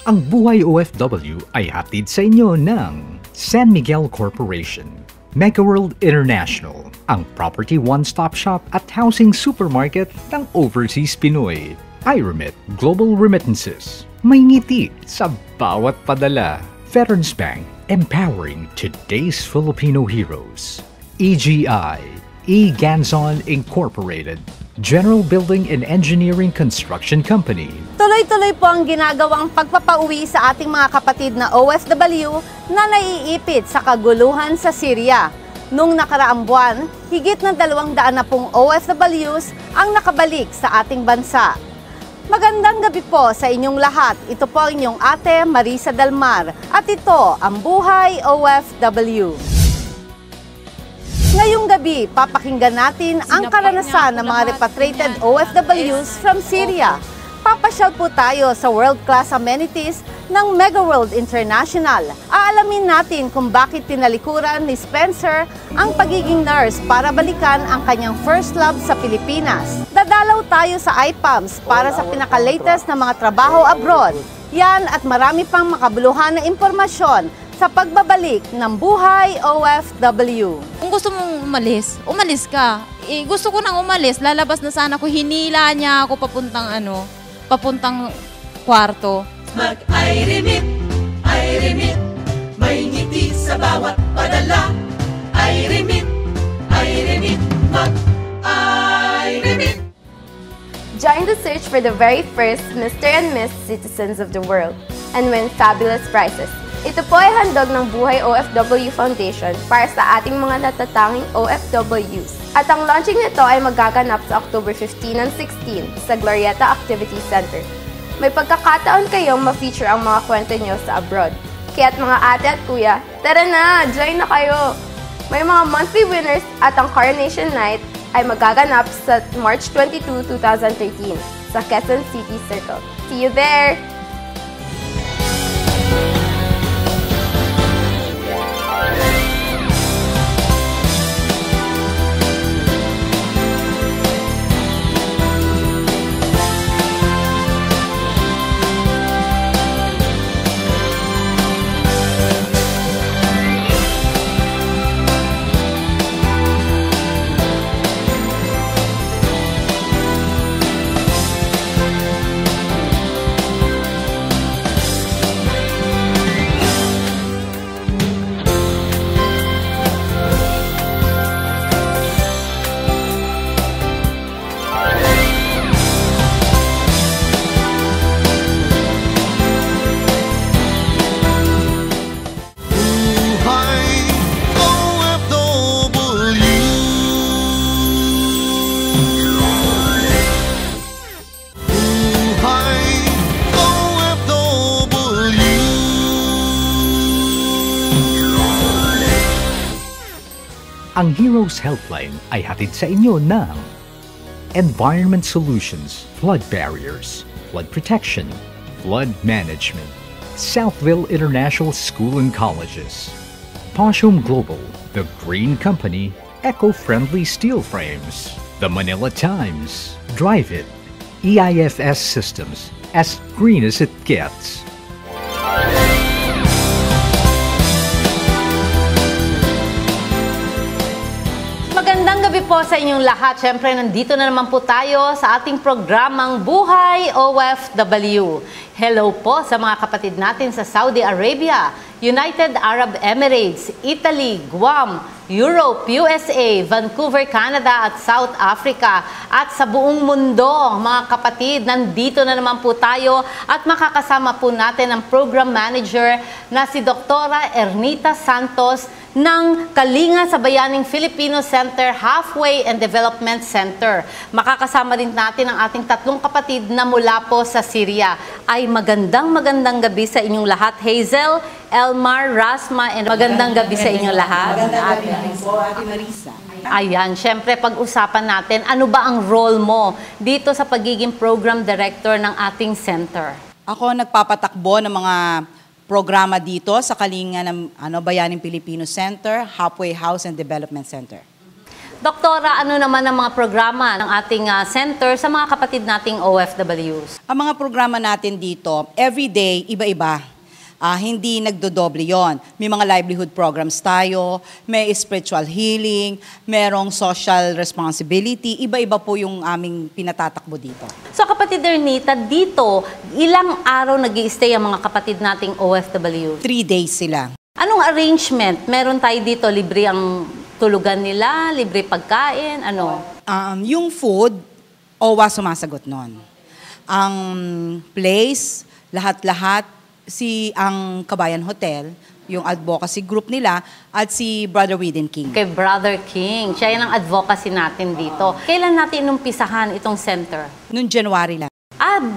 Ang Buhay OFW ay hatid sa inyo ng San Miguel Corporation, Megaworld International, ang property one-stop shop at housing supermarket ng Overseas Pinoy, iRemit Global Remittances, may ngiti sa bawat padala, Veterans Bank, empowering today's Filipino heroes, EGI, E-Ganzon Incorporated, General Building and Engineering Construction Company. Tuloy-tuloy po ang ginagawang pagpapauwi sa ating mga kapatid na OFW na naiipit sa kaguluhan sa Syria. Noong nakaraang buwan, higit na 200 na pong OFWs ang nakabalik sa ating bansa. Magandang gabi po sa inyong lahat. Ito po ang inyong ate Marisa Dalmar at ito ang Buhay OFW. Ngayong gabi, papakinggan natin ang karanasan ng mga repatriated OFWs from Syria. Papasyal po tayo sa world-class amenities ng Megaworld International. Aalamin natin kung bakit tinalikuran ni Spencer ang pagiging nurse para balikan ang kanyang first love sa Pilipinas. Dadalaw tayo sa IPAMS para sa pinaka-latest na mga trabaho abroad. Yan at marami pang makabuluhan na impormasyon sa pagbabalik ng Buhay OFW. Kung gusto mong umalis, umalis ka. Gusto ko nang umalis, lalabas na sana ko, hinila niya ako papuntang kwarto. Mag-iRemit, iRemit, may ngiti sa bawat padala. iRemit, iRemit, mag-iRemit. Join the search for the very first Mr. and Miss Citizens of the World and win fabulous prizes. Ito po ay handog ng Buhay OFW Foundation para sa ating mga natatanging OFWs. At ang launching nito ay magaganap sa October 15 and 16 sa Glorieta Activity Center. May pagkakataon kayong ma-feature ang mga kwento nyo sa abroad. Kaya't mga ate at kuya, tara na! Join na kayo! May mga monthly winners at ang Coronation Night ay magaganap sa March 22, 2013 sa Quezon City Circle. See you there! Ang Heroes Helpline ay hatid sa inyo ng Environment Solutions, Flood Barriers, Flood Protection, Flood Management, Southville International School and Colleges, Poshum Global, The Green Company, Eco-Friendly Steel Frames, The Manila Times, Drive It, EIFS Systems, as green as it gets. Magandang gabi po sa inyong lahat. Siyempre, nandito na naman po tayo sa ating programang Buhay OFW. Hello po sa mga kapatid natin sa Saudi Arabia, United Arab Emirates, Italy, Guam, Europe, USA, Vancouver, Canada at South Africa. At sa buong mundo, mga kapatid, nandito na naman po tayo at makakasama po natin ang Program Manager na si Dr. Ernita Santos ng Kalinga sa Bayaning Filipino Center, Halfway and Development Center. Makakasama din natin ang ating tatlong kapatid na mula po sa Syria. Ay magandang gabi sa inyong lahat. Hazel, Elmar, Rasma, and magandang gabi sa inyong lahat. Magandang gabi po, Ate Marisa. Ayan, syempre pag-usapan natin, ano ba ang role mo dito sa pagiging Program Director ng ating center? Ako nagpapatakbo ng mga programa dito sa Kalinga ng Bayaning Filipino Center, Halfway House and Development Center. Doktora, ano naman ang mga programa ng ating center sa mga kapatid nating OFWs? Ang mga programa natin dito, everyday, iba-iba. Hindi nagdodoble yon. May mga livelihood programs tayo, may spiritual healing, merong social responsibility. Iba-iba po yung aming pinatatakbo dito. So kapatid Ernita, dito, ilang araw nag-i-stay ang mga kapatid nating OFW? 3 days sila. Anong arrangement? Meron tayo dito, libre ang tulugan nila, libre pagkain, ano? Yung food, OWA sumasagot nun. Ang place, lahat-lahat, ang Kabayan Hotel, yung advocacy group nila, at si Brother Within King. Kay Brother King, siya yan ang advocacy natin dito. Kailan natin inumpisahan itong center? Noong January lang.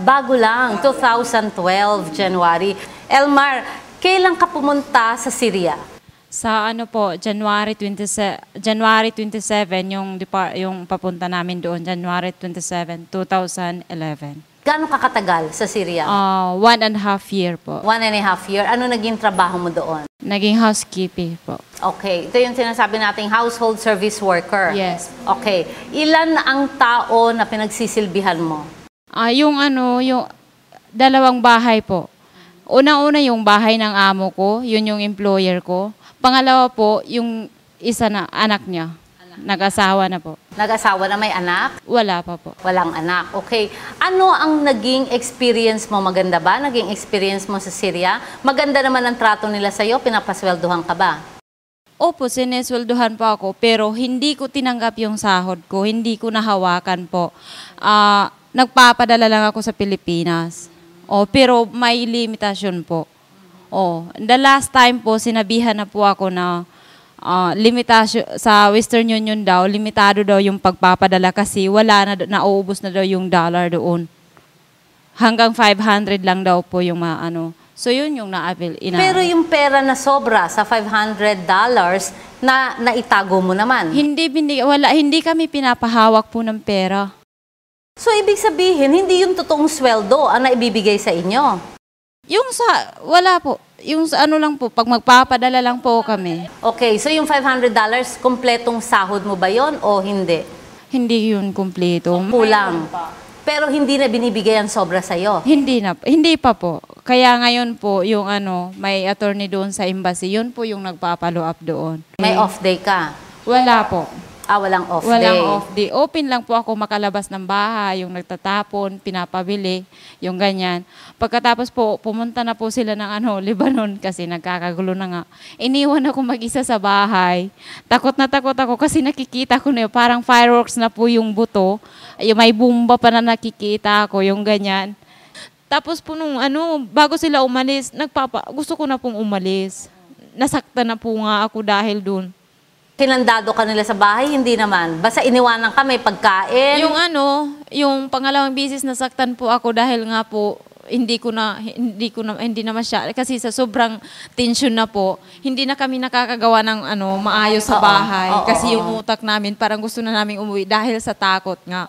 Bago lang, 2012, January. Elmar, kailan ka pumunta sa Syria? Sa ano po, January 27 yung papunta namin doon, January 27, 2011. Gaano ka katagal sa Syria? 1.5 year po. 1.5 year. Ano naging trabaho mo doon? Naging housekeeping po. Okay. Ito yung sinasabi nating household service worker. Yes. Okay. Ilan ang tao na pinagsisilbihan mo? Yung 2 bahay po. Una-una yung bahay ng amo ko, yun yung employer ko. Pangalawa po, yung isa na anak niya. Nag-asawa na po. Nag-asawa na may anak? Wala pa po. Walang anak. Okay. Ano ang naging experience mo? Maganda ba? Naging experience mo sa Syria? Maganda naman ang trato nila sa'yo? Pinapasweldohan ka ba? Opo, sinesweldohan po ako, pero hindi ko tinanggap yung sahod ko. Hindi ko nahawakan po. Nagpapadala lang ako sa Pilipinas. Pero may limitasyon po. The last time po, sinabihan na po ako na limitasyon sa Western Union daw, limitado daw yung pagpapadala kasi nauubos na daw yung dollar doon. Hanggang 500 lang daw po yung So yun yung na-avail. Pero yung pera na sobra sa $500 na naitago mo naman. Hindi kami pinapahawak po ng pera. So ibig sabihin, hindi yung totoong sweldo ang naibibigay sa inyo? Wala po. Yung lang po, pag magpapadala lang po kami. Okay, so yung $500, kompletong sahod mo ba yon o hindi? Hindi yun kumpleto. Kulang. Pero hindi na binibigay ang sobra sa'yo? Hindi pa po. Kaya ngayon po, yung may attorney doon sa embassy, yun po yung nagpa-follow up doon. May off day ka? Wala po. Walang off day. Walang off day. Open lang po ako makalabas ng bahay, yung nagtatapon, pinapabili, yung ganyan. Pagkatapos po, pumunta na po sila ng Lebanon kasi nagkakagulo na nga. Iniwan ako mag-isa sa bahay. Takot na takot ako kasi nakikita ko na parang fireworks na po yung buto. May bomba pa na nakikita ako, yung ganyan. Tapos po bago sila umalis, gusto ko na pong umalis. Nasaktan na po nga ako dahil dun. Kinandado ka nila sa bahay? Hindi naman. Basta iniwanan ka, may pagkain? Yung pangalawang bisis nasaktan po ako dahil nga po hindi naman siya kasi sa sobrang tension na po, hindi na kami nakakagawa ng maayos sa bahay kasi yung utak namin parang gusto na naming umuwi dahil sa takot nga.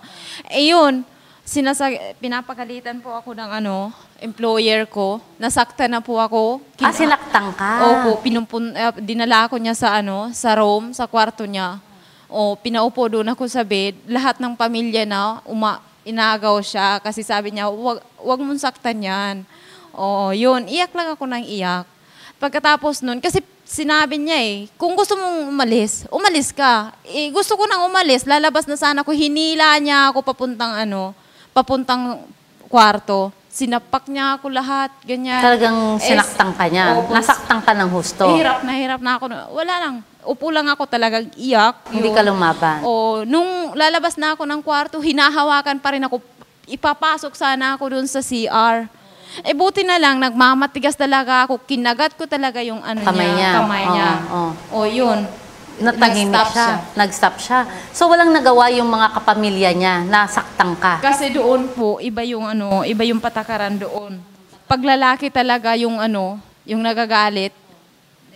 Pinapagalitan po ako ng employer ko. Nasaktan na po ako. Sinaktan ka? Opo, dinala ko niya sa room, sa kwarto niya. Pinaupo doon ako sa bed. Lahat ng pamilya na inagaw siya kasi sabi niya, wag mong saktan yan. Yun, iyak lang ako ng iyak. Pagkatapos nun, kasi sinabi niya kung gusto mong umalis ka. Gusto ko nang umalis, lalabas na sana ako. Hinila niya ako papuntang kwarto. Sinapak niya ako lahat, ganyan. Talagang sinaktan ka niya? Nasaktan ka ng husto? Hirap na ako. Wala lang. Upo lang ako talagang iyak. Hindi ka lumaban? Nung lalabas na ako ng kwarto, hinahawakan pa rin ako. Ipapasok sana ako dun sa CR. Buti na lang, nagmamatigas talaga ako. Kinagat ko talaga yung kamay niya. Yun. Natahimik siya. Nag-stop siya. So walang nagawa yung mga kapamilya niya, nasaktan ka. Kasi doon po, iba yung patakaran doon. Pag lalaki talaga yung yung nagagalit.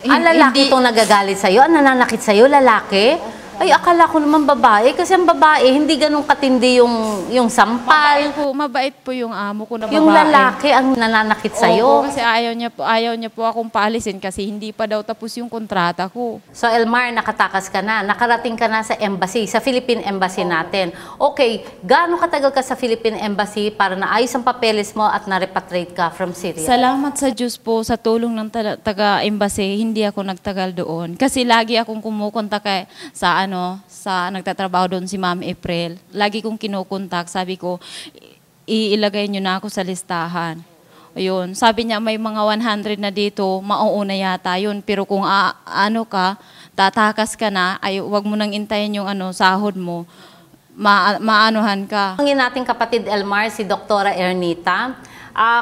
Lalaki itong nagagalit sa'yo? Ang nananakit sa'yo, lalaki? Ay, akala ko naman babae. Kasi ang babae, hindi ganun katindi yung sampal. Mabait po yung amo ko na babae. Yung lalaki ang nananakit sa'yo. Opo, kasi ayaw niya po akong paalisin kasi hindi pa daw tapos yung kontrata ko. So, Elmar, nakatakas ka na. Nakarating ka na sa embassy, sa Philippine Embassy natin. Okay, gaano katagal ka sa Philippine Embassy para naayos ang papeles mo at na-repatriate ka from Syria? Salamat sa Diyos po, sa tulong ng taga-embassy, hindi ako nagtagal doon. Kasi lagi akong kumukontak sa nagtatrabaho doon si Ma'am April. Lagi kong kinukontak, sabi ko, iilagay niyo na ako sa listahan. Ayun, sabi niya may mga 100 na dito, mauuna yata yun. Pero kung tatakas ka na, ay wag mo nang intayin yung sahod mo, maanuhan ka. Ang nating kapatid Elmar, si Doktora Ernita,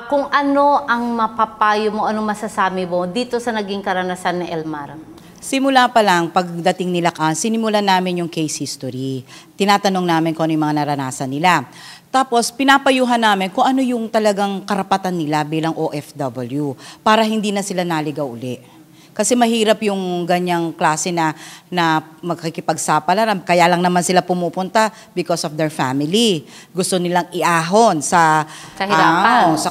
kung ano ang mapapayo mo, anong masasabi mo dito sa naging karanasan ni Elmar? Simula pa lang, pagdating nila sinimulan namin yung case history. Tinatanong namin kung ano yung mga naranasan nila. Tapos, pinapayuhan namin kung ano yung talagang karapatan nila bilang OFW para hindi na sila naligaw uli. Kasi mahirap yung ganyang klase na magkikipagsapalaran. Kaya lang naman sila pumupunta because of their family. Gusto nilang iahon sa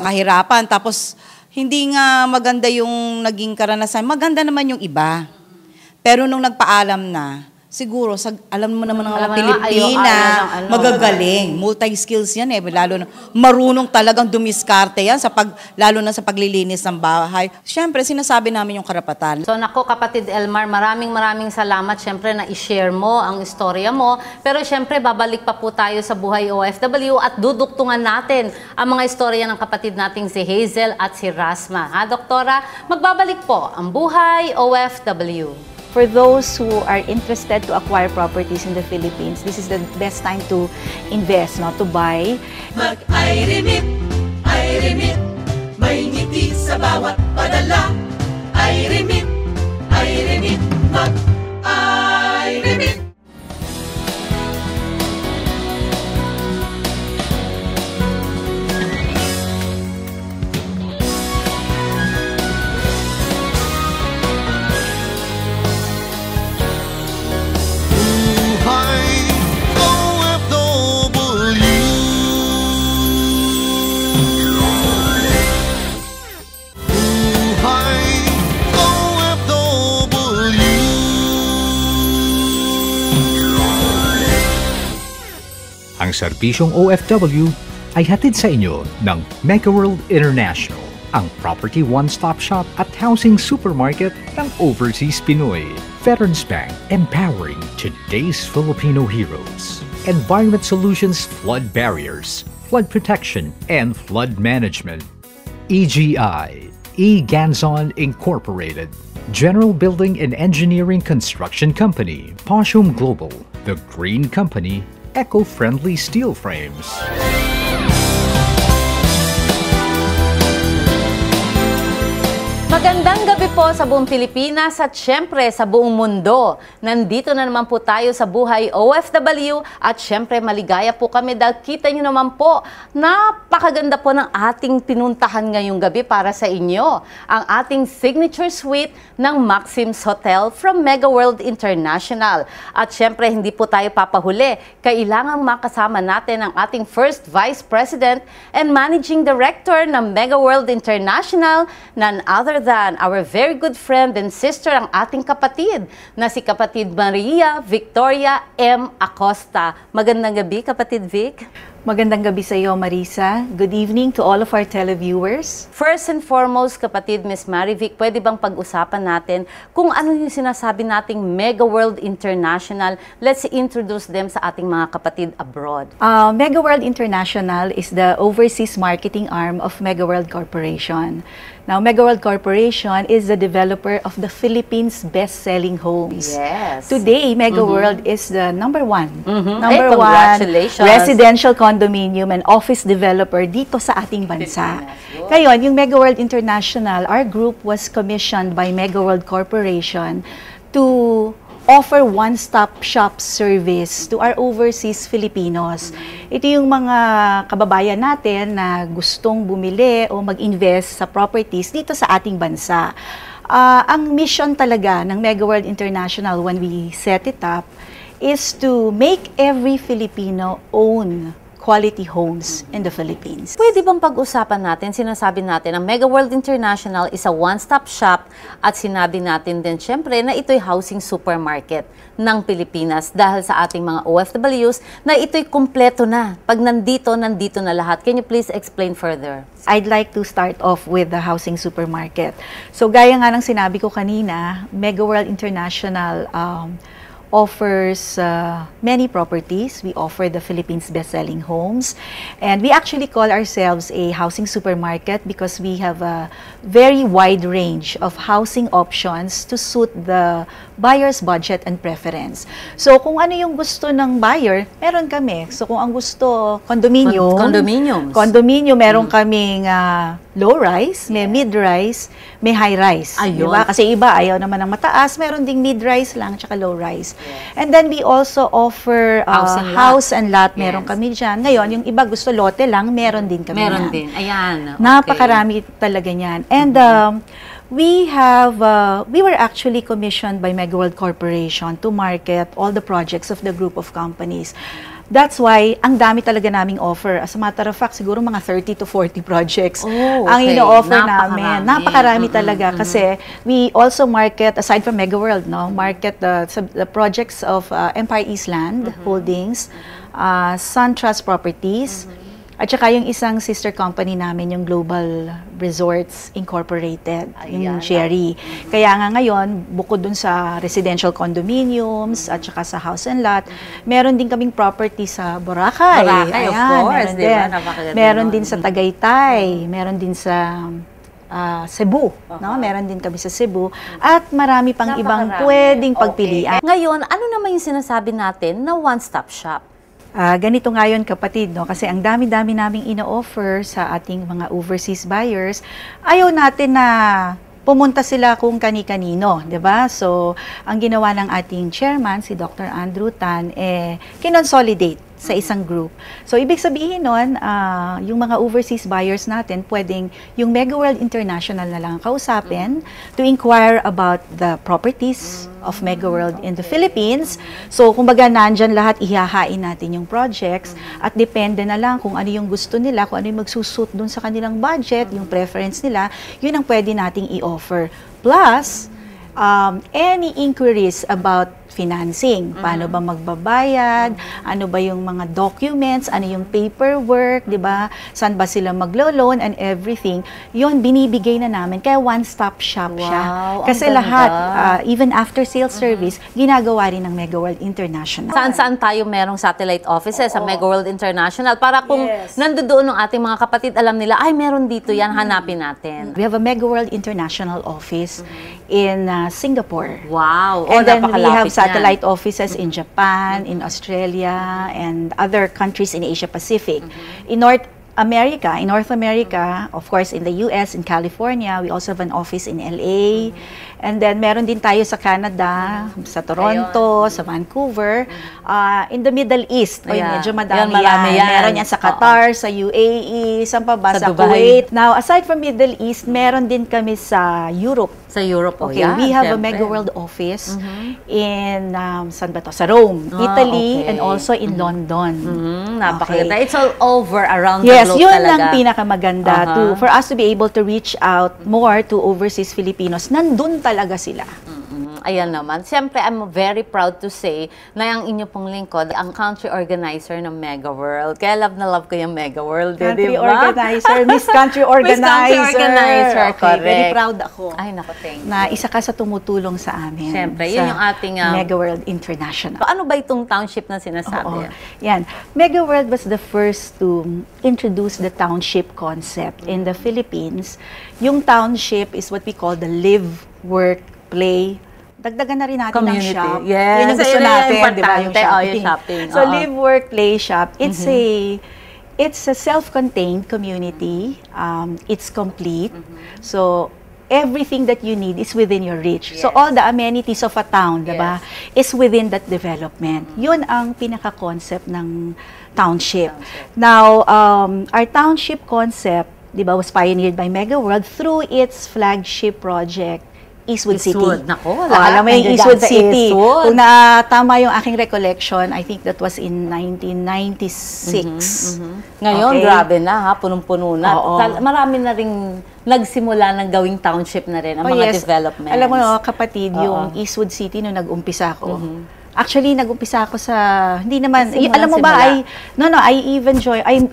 kahirapan. Tapos, hindi nga maganda yung naging karanasan. Maganda naman yung iba. Pero nung nagpaalam na, siguro, alam mo naman ng mga Pilipina, magagaling. Multi-skills yan lalo na marunong talagang dumiskarte yan, lalo na sa paglilinis ng bahay. Siyempre, sinasabi namin yung karapatan. So nako kapatid Elmar, maraming salamat siyempre na i-share mo ang istorya mo. Pero siyempre, babalik pa po tayo sa buhay OFW at duduktungan natin ang mga istorya ng kapatid nating si Hazel at si Rasma. Doktora, magbabalik po ang buhay OFW. For those who are interested to acquire properties in the Philippines, this is the best time to invest, not to buy. Mag-I-remit, I-remit, may ngiti sa bawat padala. I-remit, I-remit, mag-I-remit. Ang serbisyong OFW ay hatid sa inyo ng MegaWorld International, ang property one-stop shop at housing supermarket ng Overseas Pinoy. Veterans Bank, empowering today's Filipino heroes. Environment Solutions Flood Barriers, Flood Protection and Flood Management. EGI, E-Ganzon Incorporated. General Building and Engineering Construction Company, Poshum Global, The Green Company, eco-friendly steel frames. Magandang gabi po sa buong Pilipinas at syempre sa buong mundo. Nandito na naman po tayo sa buhay OFW at syempre maligaya po kami dahil kita nyo naman po, napakaganda po ng ating pinuntahan ngayong gabi para sa inyo. Ang ating signature suite ng Maxim's Hotel from MegaWorld International. At syempre hindi po tayo papahuli. Kailangang makasama natin ang ating First Vice President and Managing Director ng MegaWorld International, none other than our very good friend and sister, ang ating kapatid, na si kapatid Maria Victoria M. Acosta. Magandang gabi, kapatid Vic. Magandang gabi sa iyo, Marisa. Good evening to all of our televiewers. First and foremost, kapatid Miss Marivic, pwede bang pag-usapan natin kung ano yung sinasabi nating MegaWorld International? Let's introduce them sa ating mga kapatid abroad. MegaWorld International is the overseas marketing arm of MegaWorld Corporation. Now, MegaWorld Corporation is the developer of the Philippines' best-selling homes. Yes. Today, MegaWorld is the number one Congratulations. residential condominium and office developer dito sa ating bansa. Ngayon, yung MegaWorld International, our group was commissioned by MegaWorld Corporation to offer one-stop shop service to our overseas Filipinos. Ito yung mga kababayan natin na gustong bumili o mag-invest sa properties dito sa ating bansa. Ang mission talaga ng MegaWorld International when we set it up is to make every Filipino own quality homes in the Philippines. Pwede bang pag-usapan natin, sinasabi natin, ang Mega World International is a one-stop shop at sinabi natin din syempre na ito'y housing supermarket ng Pilipinas dahil sa ating mga OFWs na ito'y kumpleto na. Pag nandito na lahat. Can you please explain further? I'd like to start off with the housing supermarket. So gaya nga ng sinabi ko kanina, Mega World International offers many properties. We offer the Philippines best-selling homes. And we actually call ourselves a housing supermarket because we have a very wide range of housing options to suit the buyer's budget and preference. So kung ano yung gusto ng buyer, meron kami. So kung ang gusto, condominium. Condominium, meron kaming low-rise, may mid-rise, may high-rise. Diba? Kasi iba, ayaw naman ng mataas, meron ding mid-rise lang, tsaka low-rise. And then we also offer house and lot. Meron kami dyan. Ngayon, yung iba gusto lote lang, meron din kami. Meron din. Ayan. Okay. Napakarami talaga niyan. And we were actually commissioned by Mega World Corporation to market all the projects of the group of companies. That's why, ang dami talaga naming offer. As a matter of fact, siguro mga 30 to 40 projects ang ino-offer namin. Napakarami talaga. Kasi we also market, aside from Mega World, market the projects of Empire East Land Holdings, SunTrust Properties, at saka yung isang sister company namin, yung Global Resorts Incorporated, yung Cherry. Kaya nga ngayon, bukod dun sa residential condominiums at saka sa house and lot, meron din kaming property sa Boracay. Boracay, of course. Meron din sa Tagaytay, meron din sa Cebu, Meron din kami sa Cebu at marami pang ibang pwedeng pagpilian. Ngayon, ano naman yung sinasabi natin na one-stop shop? Ganito nga yun, kapatid, kasi ang dami-dami naming ino-offer sa ating mga overseas buyers. Ayaw natin na pumunta sila kung kani-kanino, di ba? So, ang ginawa ng ating chairman, si Dr. Andrew Tan, kinonsolidate sa isang group. So, ibig sabihin nun, yung mga overseas buyers natin, pwedeng yung Mega World International na lang kausapin to inquire about the properties of Mega World in the Philippines. So, kumbaga, nandyan lahat, ihahain natin yung projects at depende na lang kung ano yung gusto nila, kung ano yung magsusuit dun sa kanilang budget, yung preference nila, yun ang pwede nating i-offer. Plus, any inquiries about financing. Paano ba magbabayad? Ano ba yung mga documents? Ano yung paperwork? Diba? Saan ba sila maglo-loan and everything? Yun, binibigay na namin. Kaya one-stop shop siya. Kasi lahat, even after sales service, ginagawa rin ng Mega World International. Saan-saan tayo merong satellite offices sa Mega World International para kung nandoon ng ating mga kapatid, alam nila, ay meron dito yan, hanapin natin. We have a Mega World International office in Singapore. Wow! And then we have satellite offices in Japan, in Australia, and other countries in Asia Pacific. In North America, of course, in the US, in California, we also have an office in LA. And then, meron din tayo sa Canada, sa Toronto, sa Vancouver. In the Middle East, medyo madami yan. Meron yan sa Qatar, sa UAE, saan pa ba? Sa Kuwait. Now, aside from Middle East, meron din kami sa Europe. Sa Europe, okay, we have a Mega World office in, saan ba to? Sa Rome, Italy, and also in London. Napakaganda. It's all over around the globe talaga. Yes, yun lang pinakamaganda for us to be able to reach out more to overseas Filipinos. Nandun talaga sila. Ayan naman. Siyempre, I'm very proud to say na ang inyo pong lingkod, ang country organizer ng Mega World. Kaya love na love ko yung Mega World. Country organizer, Miss Country Organizer. Miss Country Organizer, correct. Very proud ako. Ay, naku, thank you. Na isa ka sa tumutulong sa amin. Siyempre, yun yung ating Mega World International. Ano ba itong township na sinasabi? Yan. Mega World was the first to introduce the township concept in the Philippines. Yung township is what we call the live, work, play. Dagdagan na rin natin ng shop. Yes. Yun yung gusto natin, di ba? Yung shopping. So, live, work, play, shop. It's a self-contained community. It's complete. So, everything that you need is within your reach. So, all the amenities of a town, di ba, is within that development. Yun ang pinaka-concept ng township. Now, our township concept, di ba, was pioneered by Mega World through its flagship project, Eastwood City. Eastwood, nako, Oh, lahat alam mo yung nandiyan Eastwood sa City. Eastwood. Kung tama yung aking recollection, I think that was in 1996. Ngayon, Okay. grabe na ha, punong-puno na. Oo. Marami na ring nagsimula ng gawing township na rin ang Oh, mga yes. developments. Alam mo, no, kapatid, Oo. yung Eastwood City nung nag-umpisa ako. Actually, nag-umpisa ako sa, hindi naman, Simula, alam mo ba, simula.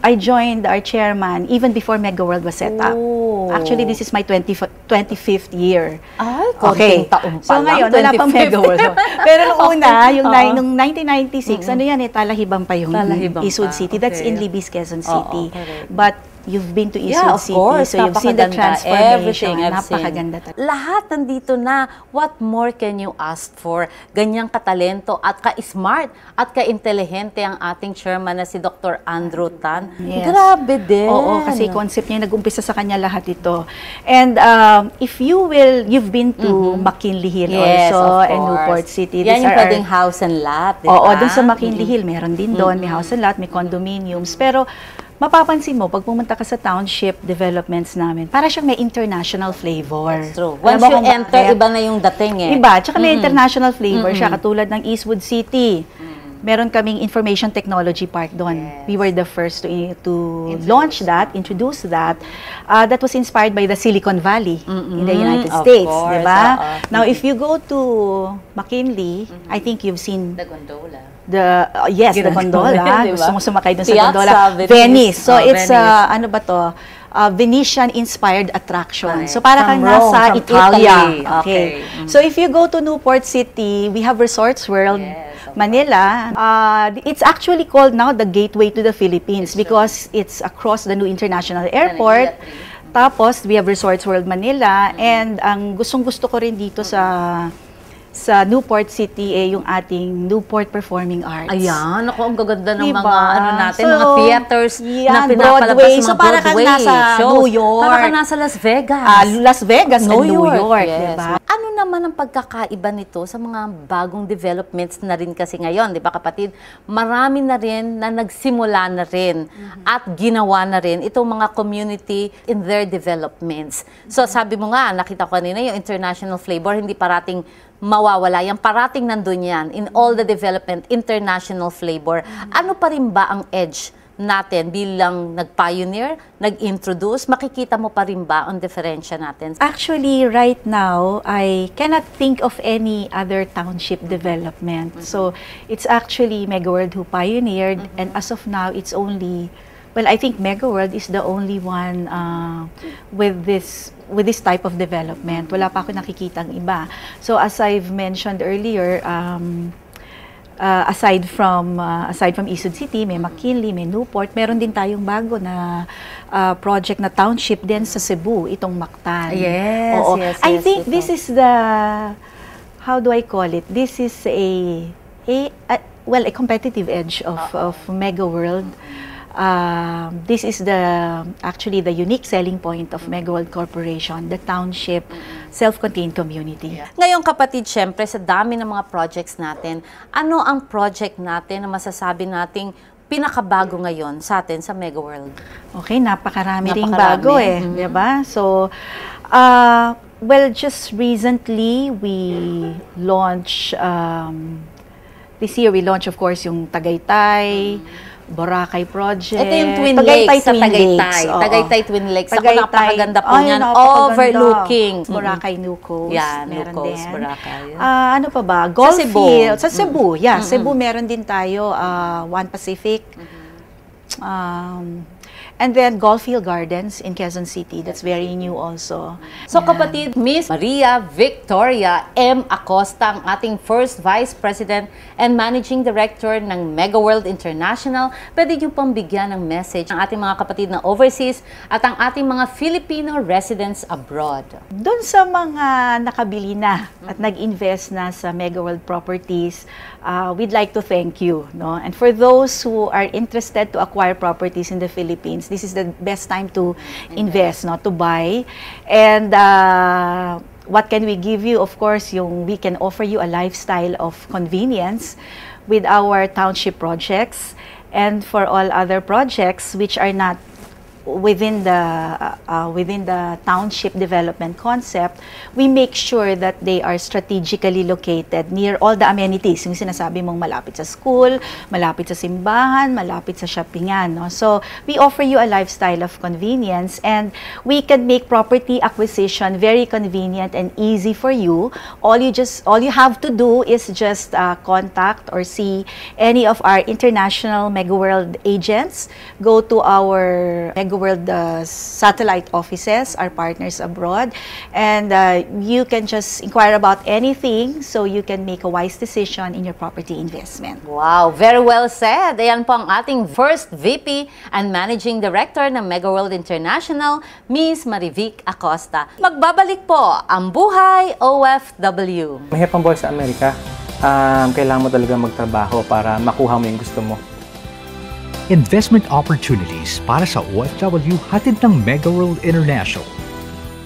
I joined our chairman even before Mega World was set up. Oh. Actually, this is my 25th year. Ay, konting taon pa So lang, ngayon, wala pang 25th. Mega World. Pero nung una, yung Oo. nung 1996, ano yan Talahibang pa yung Talahibang Eastwood pa, City. That's okay. in Libis, Quezon Oo, City. correct. But you've been to Yeah, Eastwood of City, course. so you've seen the Napakaganda. transformation. Everything I've seen. Napakaganda talaga. Lahat nandito na. What more can you ask for? Ganyang katalento at ka-smart at ka-intelihente ang ating chairman na si Dr. Andrew Tan. Yes. Grabe din. Oo, kasi concept niya, nag-umpisa sa kanya lahat ito. And if you've been to McKinley Hill Yes, also, of and course. Newport City. Yan These yung are pwedeng house and lot, di Oo, ba? dun sa McKinley Hill, meron din doon. May house and lot, may condominiums. Pero mapapansin mo, pag pumunta ka sa township developments namin, para siyang may international flavor. True. Alam Once mo you kung enter, bakit? iba na yung dating eh. Iba, tsaka may international flavor siya, katulad ng Eastwood City. Meron kaming information technology park doon. We were the first to launch that, introduce that. That was inspired by the Silicon Valley in the United Of States, course, di ba? oo. Now, if you go to McKinley, I think you've seen The gondola. yes, the Ginagawa, gondola. di ba? Gusto mo sumakay dun sa Piazza, gondola. Venice. Venice. So, Oh, it's, Venice. ano ba to? Venetian-inspired attraction. Correct. So, para From kang Rome, nasa from Italia. Italy. Okay. So, if you go to Newport City, we have Resorts World, Yes, of Manila. It's actually called now the gateway to the Philippines because it's across the new international airport. Tapos, we have Resorts World Manila. And ang gustong-gusto ko rin dito sa Newport City yung ating Newport Performing Arts. Ayan, ako, ang gaganda ng Diba? mga ano natin, So, mga theaters yan, na pinapalabas Broadway. sa mga So, para kang Broadway nasa shows. New York. Para kang nasa Las Vegas. Las Vegas and New York, yes. diba? Ano naman ang pagkakaiba nito sa mga bagong developments na rin kasi ngayon, di ba kapatid? Marami na rin na nagsimula na rin at ginawa na rin itong mga community in their developments. So sabi mo nga, nakita ko kanina yung international flavor, hindi parating mawawala. Yan, parating nandun yan. In all the development, international flavor. Ano pa rin ba ang edge natin bilang nag-pioneer, nag-introduce? Makikita mo pa rin ba ang diferensya natin? Actually, right now, I cannot think of any other township development. So, it's actually Mega World who pioneered, and as of now, it's only, well, I think Mega World is the only one with this type of development. Wala pa ako nakikitang iba. So, as I've mentioned earlier, aside from Eastwood City, may McKinley, may Newport, meron din tayong bago na project na township din sa Cebu, itong Mactan. Yes, Oo. yes, I yes, think ito. this is the, how do I call it? This is a competitive edge of Mega World. This is actually the unique selling point of Mega World Corporation, the township self-contained community. Ngayon kapatid, syempre sa dami ng mga projects natin, ano ang project natin na masasabi nating pinakabago ngayon sa atin sa Mega World? Okay, napakarami ring Napakarami. bago di ba? So, well, just recently we launched, this year we launched of course yung Tagaytay, Boracay project. Ito yung Twin Tagaytay Lakes sa Twin Tagaytay. Lakes, oo. Tagaytay Twin Lakes. Ako, Tagaytay. napakaganda po Ay, niyan. napakaganda. Overlooking. Boracay, New Coast. Yeah, New meron Coast, din. Boracay. Ano pa ba? Golf Cebu. Field. Sa Cebu, yeah. Cebu meron din tayo. One Pacific. And then Gulffield Gardens in Quezon City. That's very new also. So kapatid, Miss Maria Victoria M. Acosta, ang ating first Vice President and Managing Director ng Mega World International, pwede niyo pang bigyan ng message ang ating mga kapatid na overseas at ang ating mga Filipino residents abroad. Doon sa mga nakabili na at nag-invest na sa Mega World Properties, we'd like to thank you. No? And for those who are interested to acquire properties in the Philippines, this is the best time to invest, no? To buy. And what can we give you? Of course, we can offer you a lifestyle of convenience with our township projects. And for all other projects which are not within the township development concept, we make sure that they are strategically located near all the amenities. Yung sinasabi mong malapit sa school, malapit sa simbahan, malapit sa shoppingan. No? So we offer you a lifestyle of convenience, and we can make property acquisition very convenient and easy for you. All you have to do is just contact or see any of our international MegaWorld agents. Go to our MegaWorld satellite offices, our partners abroad, and you can just inquire about anything so you can make a wise decision in your property investment. Wow, very well said. Ayan po ang ating first VP and Managing Director ng MegaWorld International, Ms. Marivic Acosta. Magbabalik po ang Buhay OFW. Mahirap ang buhay sa Amerika. Kailangan mo talaga magtrabaho para makuha mo yung gusto mo. Investment opportunities para sa OFW hatid ng MegaWorld International.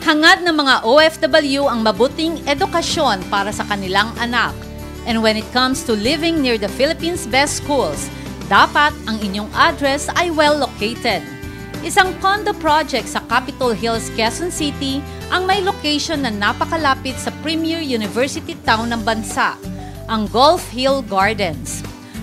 Hangad ng mga OFW ang mabuting edukasyon para sa kanilang anak. And when it comes to living near the Philippines' best schools, dapat ang inyong address ay well located. Isang condo project sa Capitol Hills, Quezon City ang may location na napakalapit sa premier university town ng bansa, ang Gulf Hill Gardens.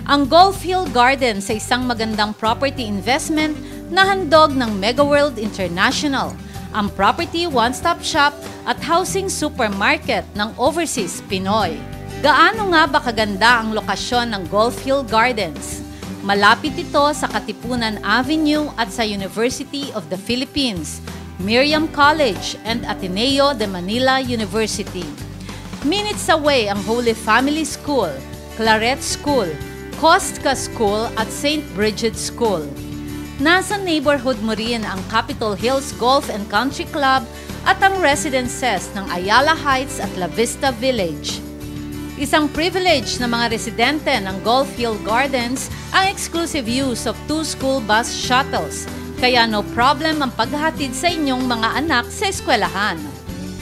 Ang Gulf Hill Gardens ay isang magandang property investment na handog ng MegaWorld International, ang property one-stop shop at housing supermarket ng overseas Pinoy. Gaano nga ba kaganda ang lokasyon ng Gulf Hill Gardens? Malapit ito sa Katipunan Avenue at sa University of the Philippines, Miriam College and Ateneo de Manila University. Minutes away ang Holy Family School, Claret School, Costca School at St. Bridget School. Nasa neighborhood mo rin ang Capitol Hills Golf and Country Club at ang residences ng Ayala Heights at La Vista Village. Isang privilege ng mga residente ng Gulf Hill Gardens ang exclusive use of 2 school bus shuttles, kaya no problem ang paghatid sa inyong mga anak sa eskwelahan.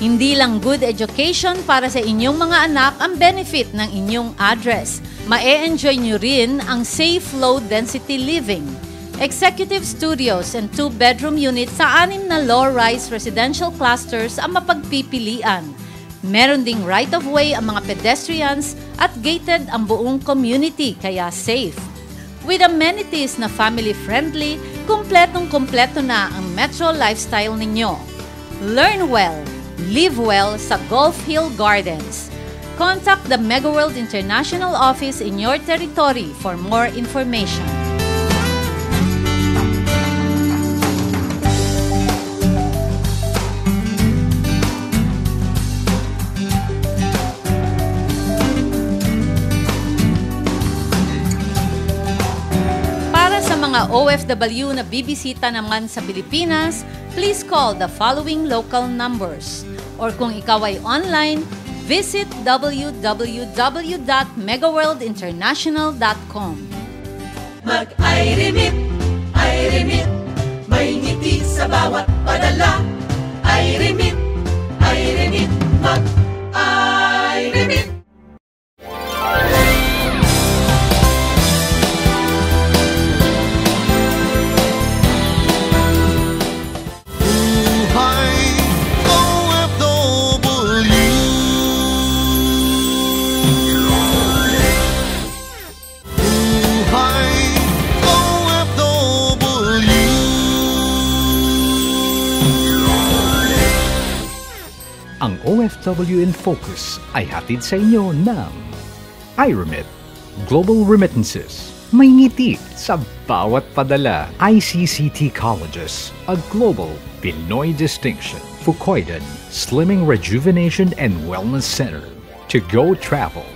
Hindi lang good education para sa inyong mga anak ang benefit ng inyong address. Ma-e-enjoy nyo rin ang safe low-density living. Executive studios and 2-bedroom units sa 6 na low-rise residential clusters ang mapagpipilian. Meron ding right-of-way ang mga pedestrians at gated ang buong community kaya safe. With amenities na family-friendly, kumpletong-kumpleto na ang metro lifestyle ninyo. Learn well, live well sa Gulf Hill Gardens. Contact the MegaWorld International office in your territory for more information. Mga OFW na bibisita naman sa Pilipinas, please call the following local numbers. Or kung ikaw ay online, visit www.megaworldinternational.com. Mag-I-Remit, I-Remit, may ngiti sa bawat padala. I-Remit, I-Remit, mag-I-Remit. Ang OFW in Focus ay hatid sa inyo ng iRemit, Global Remittances, may ngiti sa bawat padala. ICCT Colleges, a global Pinoy distinction. Fukoidan, Slimming Rejuvenation and Wellness Center. To Go Travel,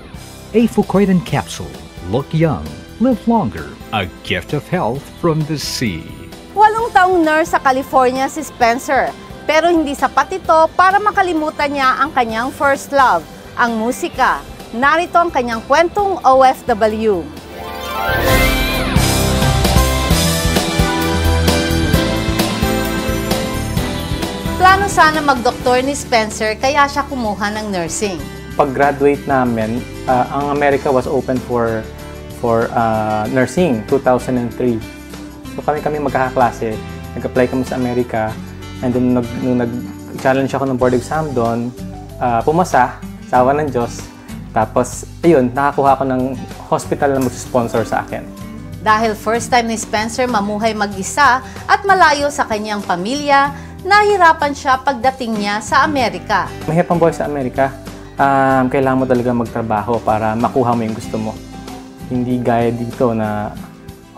a Fukoidan capsule. Look young, live longer. A gift of health from the sea. 8 taong nurse sa California si Spencer. Pero hindi sapat ito para makalimutan niya ang kanyang first love, ang musika. Narito ang kanyang kwentong OFW. Plano sana mag-doktor ni Spencer kaya siya kumuha ng nursing. Pag-graduate namin, ang America was open for nursing 2003. So kami magkakaklase. Nag-apply kami sa Amerika, and then nung nag-challenge ako ng board exam doon, pumasa, sa awa ng Diyos. Tapos, ayun, nakakuha ako ng hospital na mag-sponsor sa akin. Dahil first time ni Spencer mamuhay mag-isa at malayo sa kanyang pamilya, nahirapan siya pagdating niya sa Amerika. Mahirap ang buhay sa Amerika. Kailangan mo talaga magtrabaho para makuha mo yung gusto mo. Hindi gaya dito na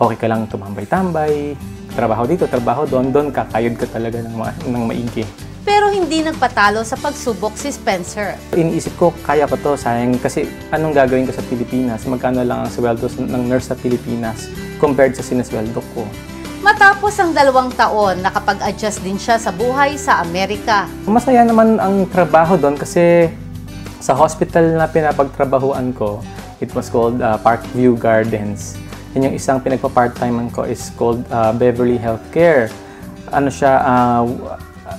okay ka lang tumambay-tambay, trabaho dito, trabaho doon, kakayod ka talaga ng maigi. Pero hindi nagpatalo sa pagsubok si Spencer. Iniisip ko, kaya ko to, sayang kasi anong gagawin ko sa Pilipinas? Magkano lang ang sweldo ng nurse sa Pilipinas compared sa sinesweldo ko? Matapos ang 2 taon, nakapag-adjust din siya sa buhay sa Amerika. Masaya naman ang trabaho doon kasi sa hospital na pinapagtrabahuan ko, it was called Parkview Gardens. Yan yung isang pinagpa-part-timean ko is called Beverly Healthcare. Ano siya,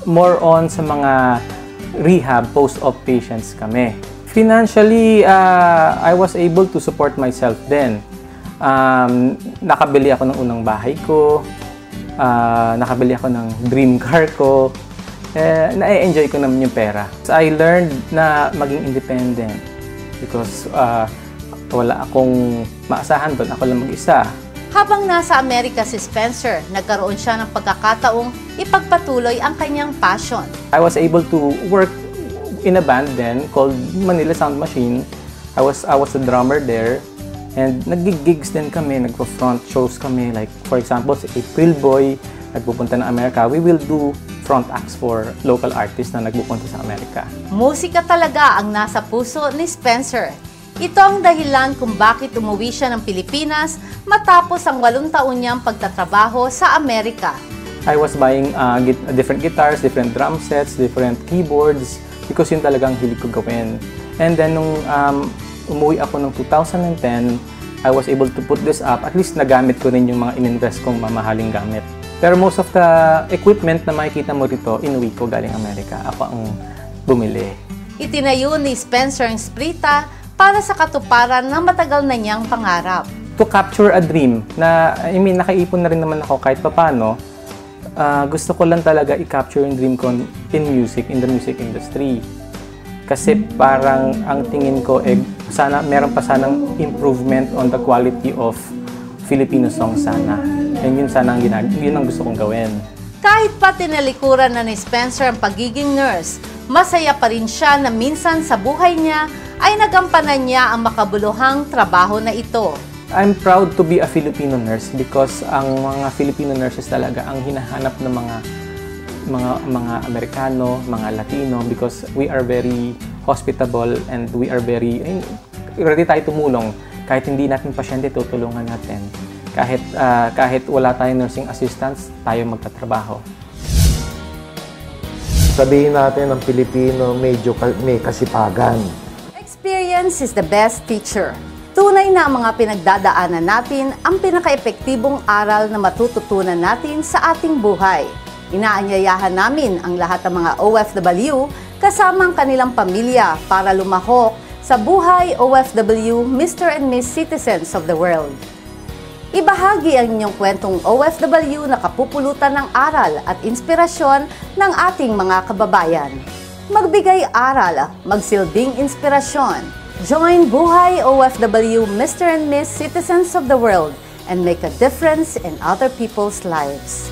more on sa mga rehab, post-op patients kami. Financially, I was able to support myself then. Nakabili ako ng unang bahay ko, nakabili ako ng dream car ko, na-enjoy ko naman yung pera. So, I learned na maging independent because wala akong maasahan doon, ako lang mag-isa. Habang nasa Amerika si Spencer, nagkaroon siya ng pagkakataong ipagpatuloy ang kanyang passion. I was able to work in a band then called Manila Sound Machine. I was a drummer there, and nag-gigs din kami, nagpo-front shows kami. Like for example, si April Boy, nagpupunta ng Amerika. We will do front acts for local artists na nagpupunta sa Amerika. Musika talaga ang nasa puso ni Spencer. Ito ang dahilan kung bakit umuwi siya ng Pilipinas matapos ang 8 taon niyang pagtatrabaho sa Amerika. I was buying different guitars, different drum sets, different keyboards because yun talagang hilig ko gawin. And then nung umuwi ako noong 2010, I was able to put this up. At least nagamit ko rin yung mga ininvest kong mamahaling gamit. Pero most of the equipment na makikita mo rito, inuwi ko galing Amerika. Ako ang bumili. Itinayo ni Spencer ang Sprita para sa katuparan ng matagal na niyang pangarap. To capture a dream na, nakaipon na rin naman ako kahit papano, gusto ko lang talaga i-capture yung dream ko in music, in the music industry. Kasi parang ang tingin ko, sana, meron pa sanang improvement on the quality of Filipino songs sana. And yun sana yun ang gusto kong gawin. Kahit pa tinalikuran na ni Spencer ang pagiging nurse, masaya pa rin siya na minsan sa buhay niya ay nagampanan niya ang makabuluhang trabaho na ito. I'm proud to be a Filipino nurse because ang mga Filipino nurses talaga ang hinahanap ng mga Amerikano, mga Latino because we are very hospitable and we are very ready tayo tumulong. Kahit hindi natin pasyente, tutulungan natin. Kahit wala tayong nursing assistants, tayo magtatrabaho. Sabihin natin ang Pilipino medyo may kasipagan. Experience is the best teacher. Tunay na ang mga pinagdadaanan natin ang pinaka-epektibong aral na matututunan natin sa ating buhay. Inaanyayahan namin ang lahat ng mga OFW kasama ang kanilang pamilya para lumahok sa buhay OFW Mr. and Miss Citizens of the World. Ibahagi ang inyong kwentong OFW na kapupulutan ng aral at inspirasyon ng ating mga kababayan. Magbigay aral, magsilbing inspirasyon. Join Buhay OFW Mr. and Miss Citizens of the World and make a difference in other people's lives.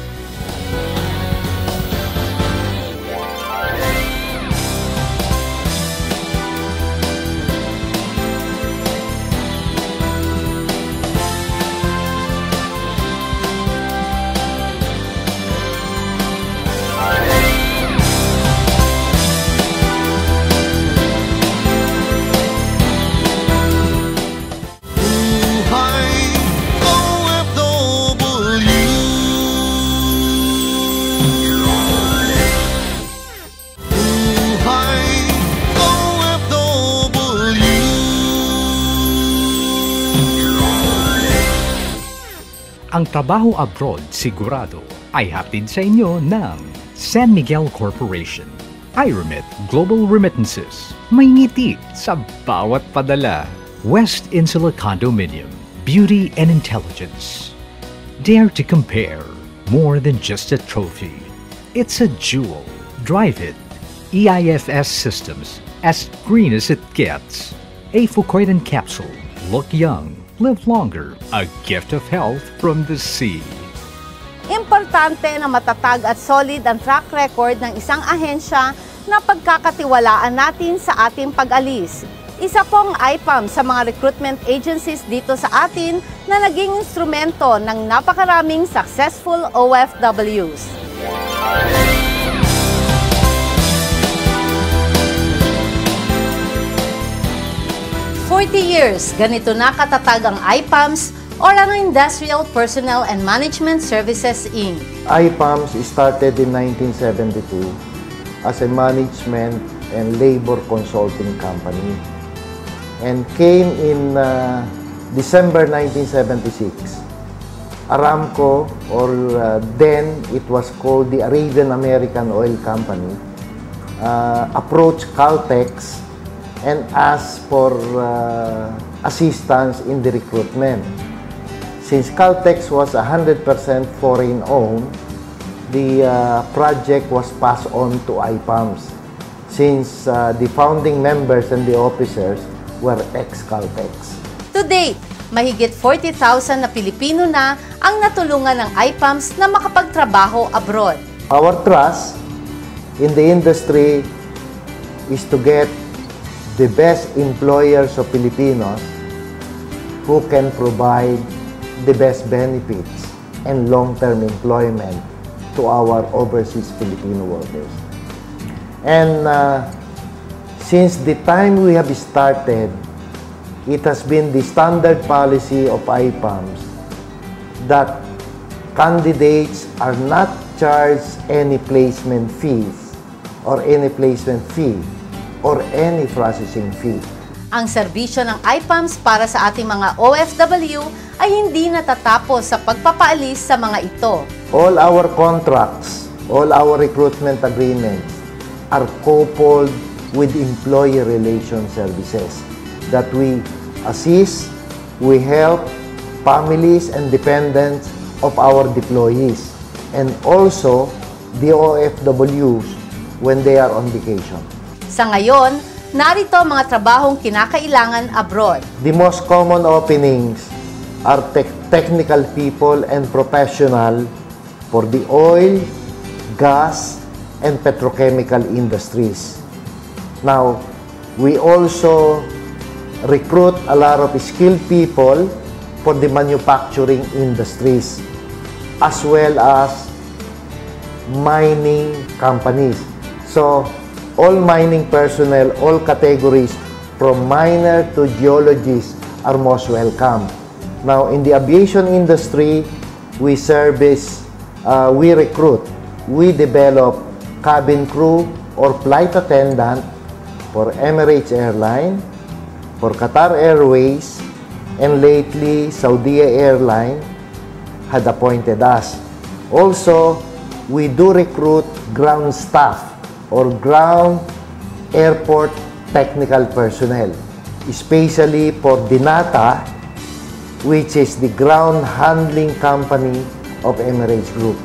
Ang trabaho abroad sigurado ay hatid sa inyo ng San Miguel Corporation. iRemit Global Remittances. May ngiti sa bawat padala. West Insula Condominium. Beauty and Intelligence. Dare to Compare. more than just a trophy. It's a jewel. Drive it. EIFS Systems, as green as it gets. A Fucoidan capsule. Look young, live longer. A gift of health from the sea. Importante na matatag at solid ang track record ng isang ahensya na pagkakatiwalaan natin sa ating pag-alis. Isa pong IPAM sa mga recruitment agencies dito sa atin na naging instrumento ng napakaraming successful OFWs. 40 years, ganito na katatag ang IPAMS or ang Industrial Personnel and Management Services, Inc. IPAMS started in 1972 as a management and labor consulting company and came in December 1976. Aramco, or then it was called the Arabian American Oil Company, approached Caltex and asked for assistance in the recruitment. Since Caltex was 100% foreign-owned, the project was passed on to IPAMS since the founding members and the officers were ex-Caltex. To date, mahigit 40,000 na Pilipino na ang natulungan ng IPAMS na makapagtrabaho abroad. Our trust in the industry is to get the best employers of Filipinos who can provide the best benefits and long-term employment to our overseas Filipino workers. And since the time we have started, it has been the standard policy of IPAMS that candidates are not charged any placement fees or any placement fee or any processing fee. Ang serbisyo ng IPAMS para sa ating mga OFW ay hindi natatapos sa pagpapaalis sa mga ito. All our contracts, all our recruitment agreements are coupled with employee relation services that we assist, we help families and dependents of our deployees and also the OFWs when they are on vacation. Sa ngayon, narito ang mga trabahong kinakailangan abroad. The most common openings are technical people and professional for the oil, gas, and petrochemical industries. Now, we also recruit a lot of skilled people for the manufacturing industries as well as mining companies. So, all mining personnel, all categories, from miner to geologists, are most welcome. Now, in the aviation industry, we service, we recruit, we develop cabin crew or flight attendant for Emirates Airline, for Qatar Airways, and lately, Saudi Airline had appointed us. Also, we do recruit ground staff or ground airport technical personnel, especially for DINATA, which is the ground handling company of Emirates Group.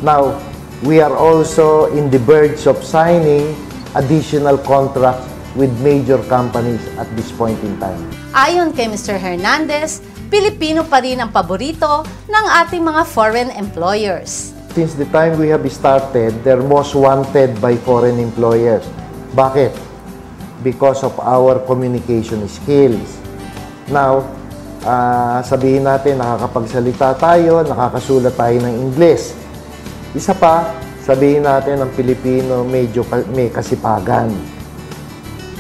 Now, we are also in the verge of signing additional contracts with major companies at this point in time. Ayon kay Mr. Hernandez, Pilipino pa rin ang paborito ng ating mga foreign employers. Since the time we have started, they're most wanted by foreign employers. Bakit? Because of our communication skills. Now, sabihin natin, nakakapagsalita tayo, nakakasulat tayo ng English. Isa pa, sabihin natin ang Pilipino medyo may kasipagan.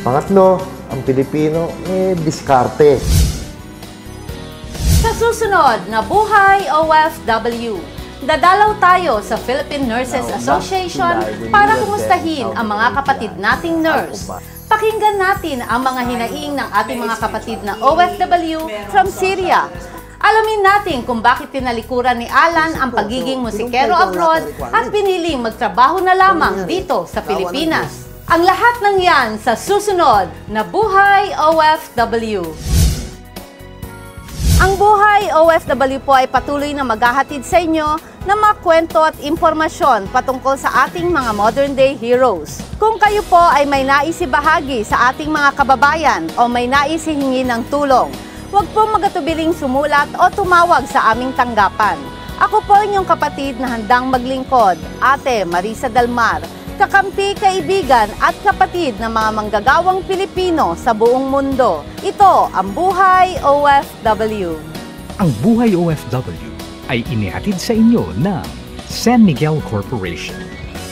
Pangatlo, ang Pilipino may diskarte. Sa susunod na Buhay OFW, dadalaw tayo sa Philippine Nurses Association para kumustahin ang mga kapatid nating nurse. Pakinggan natin ang mga hinaing ng ating mga kapatid na OFW from Syria. Alamin natin kung bakit tinalikuran ni Alan ang pagiging musikero abroad at piniling magtrabaho na lamang dito sa Pilipinas. Ang lahat ng yan sa susunod na Buhay OFW. Ang Buhay OFW po ay patuloy na maghahatid sa inyo ng mga kwento at impormasyon patungkol sa ating mga modern-day heroes. Kung kayo po ay may nais ibahagi sa ating mga kababayan o may nais hihingi ng tulong, huwag po magatubiling sumulat o tumawag sa aming tanggapan. Ako po inyong kapatid na handang maglingkod, Ate Marisa Dalmar, kakampi, kaibigan at kapatid ng mga manggagawang Pilipino sa buong mundo. Ito ang Buhay OFW. Ang Buhay OFW ay inihatid sa inyo ng San Miguel Corporation,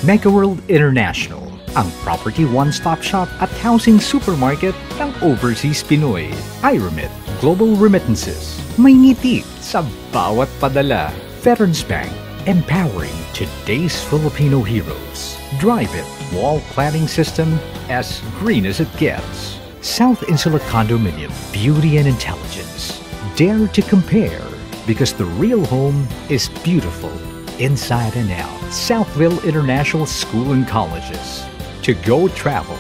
Megaworld International, ang property one-stop shop at housing supermarket ng Overseas Pinoy, iRemit, Global Remittances, may ngiti sa bawat padala, Veterans Bank, empowering today's Filipino heroes, Drive It wall cladding system as green as it gets, South Insula Condominium, beauty and intelligence, dare to compare, because the real home is beautiful inside and out. Southville International School and Colleges. To go travel.